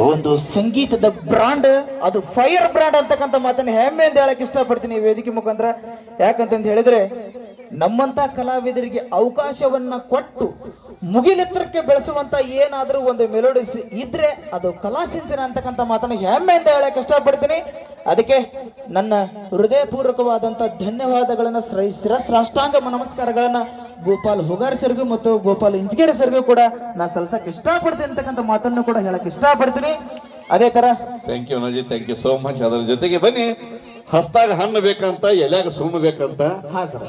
ಒಂದು ಸಂಗೀತದ ಬ್ರಾಂಡ್, ಅದು ಫೈರ್ ಬ್ರಾಂಡ್ ಅಂತಕ್ಕಂಥ ಮಾತನ್ನ ಹೆಮ್ಮೆಯಿಂದ ಹೇಳಕ್ ಇಷ್ಟಪಡ್ತೀನಿ ಈ ವೇದಿಕೆ ಮುಖಾಂತರ. ಯಾಕಂತಂದು ಹೇಳಿದ್ರೆ ನಮ್ಮಂತ ಕಲಾವಿದರಿಗೆ ಅವಕಾಶವನ್ನ ಕೊಟ್ಟು ಮುಗಿಲೆತ್ತರಕ್ಕೆ ಬೆಳೆಸುವಂತ ಏನಾದರೂ ಒಂದು ಮೆಲೋಡಿಸ್ ಇದ್ರೆ ಅದು ಕಲಾಸಿಂಚನ ಅಂತಕ್ಕಂಥ ಮಾತನ್ನ ಹೆಮ್ಮೆಯಿಂದ ಹೇಳಕ್ ಇಷ್ಟಪಡ್ತೀನಿ. ಅದಕ್ಕೆ ನನ್ನ ಹೃದಯಪೂರ್ವಕವಾದಂಥ ಧನ್ಯವಾದಗಳನ್ನ ಶಿರಸ್ರಾಷ್ಟಾಂಗ ನಮಸ್ಕಾರಗಳನ್ನ ಗೋಪಾಲ್ ಹುಗಾರ್ ಸರ್ಗೂ ಮತ್ತು ಗೋಪಾಲ್ ಇಂಚಗೇರಿ ಸರ್ಗೂ ಕೂಡ ನಾ ಸಲ್ಸಕ್ ಇಷ್ಟಪಡ್ತೀನಿ ಅಂತಕ್ಕಂಥ ಮಾತನ್ನು ಕೂಡ ಹೇಳಕ್ ಇಷ್ಟಪಡ್ತೀನಿ. ಅದೇ ತರ ಥ್ಯಾಂಕ್ ಯು ಅನಾಜಿ, ಥ್ಯಾಂಕ್ ಯು ಸೋ ಮಚ್. ಅದರ ಜೊತೆಗೆ ಬನ್ನಿ, ಹಸ್ತಾಗ ಹಣ್ಣು ಬೇಕಂತ ಎಲ್ಯಾಗ ಸುಣ್ಣ ಬೇಕಂತ,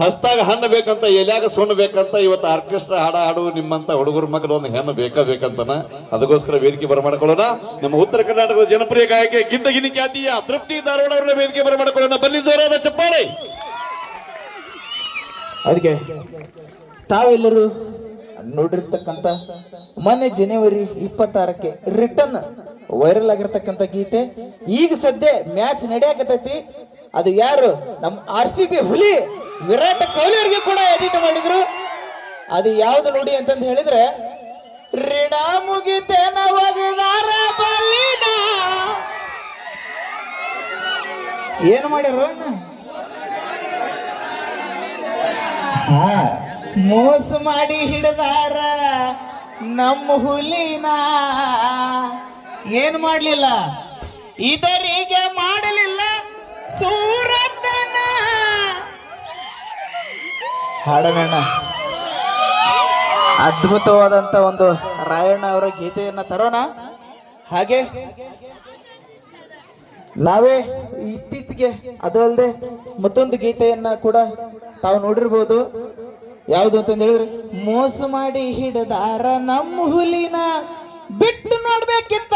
ಹಸ್ತಾಗ ಹಣ್ಣು ಬೇಕಂತ ಎಲ್ಯಾಗ ಸುಣ್ಣ ಬೇಕಂತ ಇವತ್ತು ಆರ್ಕೆಸ್ಟ್ರಾ ಹಾಡು ನಿಮ್ಮಂತ ಹುಡುಗರ ಮಗಲು ಒಂದು ಹೆಣ್ಣು ಬೇಕಂತನ. ಅದಕ್ಕೋಸ್ಕರ ವೇದಿಕೆ ಬರಮಾಡ್ಕೊಳ್ಳೋಣ. ನಮ್ಮ ಉತ್ತರ ಕರ್ನಾಟಕದ ಜನಪ್ರಿಯ ಗಾಯಕಿ ಗಿಂಡಗಿನಿ ಖ್ಯಾತಿಯ ತೃಪ್ತಿ ಧಾರವಾಡ ಅವರ ವೇದಿಕೆ ಬರಮಾಡ್ಕೊಳ್ಳೋಣ. ಬನ್ನಿ, ಜೋರಾದ ಚಪ್ಪಾಳೆ. ಅದಕ್ಕೆ ತಾವೆಲ್ಲರೂ ನೋಡಿರ್ತಕ್ಕಂಥ ಮೊನ್ನೆ ಜನವರಿ 26ಕ್ಕೆ ರಿಟರ್ನ್ ವೈರಲ್ ಆಗಿರ್ತಕ್ಕಂಥ ಗೀತೆ ಈಗ ಸದ್ಯ ಮ್ಯಾಚ್ ನಡೆಯಕತ್ತೈತಿ. ಅದು ಯಾರು? ನಮ್ಮ RCB ಹುಲಿ ವಿರಾಟ್ ಕೊಹ್ಲಿ ಅವರಿಗೆ ಕೂಡ ಎಡಿಟ್ ಮಾಡಿದ್ರು. ಅದು ಯಾವ್ದು ನೋಡಿ ಅಂತಂದು ಹೇಳಿದ್ರೆ, ಋಣ ಮುಗಿತೇನ ಏನು ಮಾಡ್ಯಾರ? ಮೋಸ ಮಾಡಿ ಹಿಡಿದಾರ ನಮ್ಮ ಹುಲಿನ. ಏನ್ ಮಾಡ್ಲಿಲ್ಲ, ಇದರಿಗೆ ಮಾಡಲಿಲ್ಲ ಸೂರತನ. ಹಾಡೋಣ. ಅದ್ಭುತವಾದಂತ ಒಂದು ರಾಯಣ್ಣ ಅವರ ಗೀತೆಯನ್ನ ತರೋಣ. ಹಾಗೆ ನಾವೇ ಇತ್ತೀಚೆಗೆ ಅದು ಅಲ್ಲದೆ ಮತ್ತೊಂದು ಗೀತೆಯನ್ನ ಕೂಡ ತಾವು ನೋಡಿರ್ಬೋದು. ಯಾವುದು ಅಂತಂದು ಹೇಳಿದ್ರೆ, ಮೋಸ ಮಾಡಿ ಹಿಡಿದಾರ ನಮ್ಮ ಹುಲಿನ, ಬಿಟ್ಟು ನೋಡ್ಬೇಕಿತ್ತ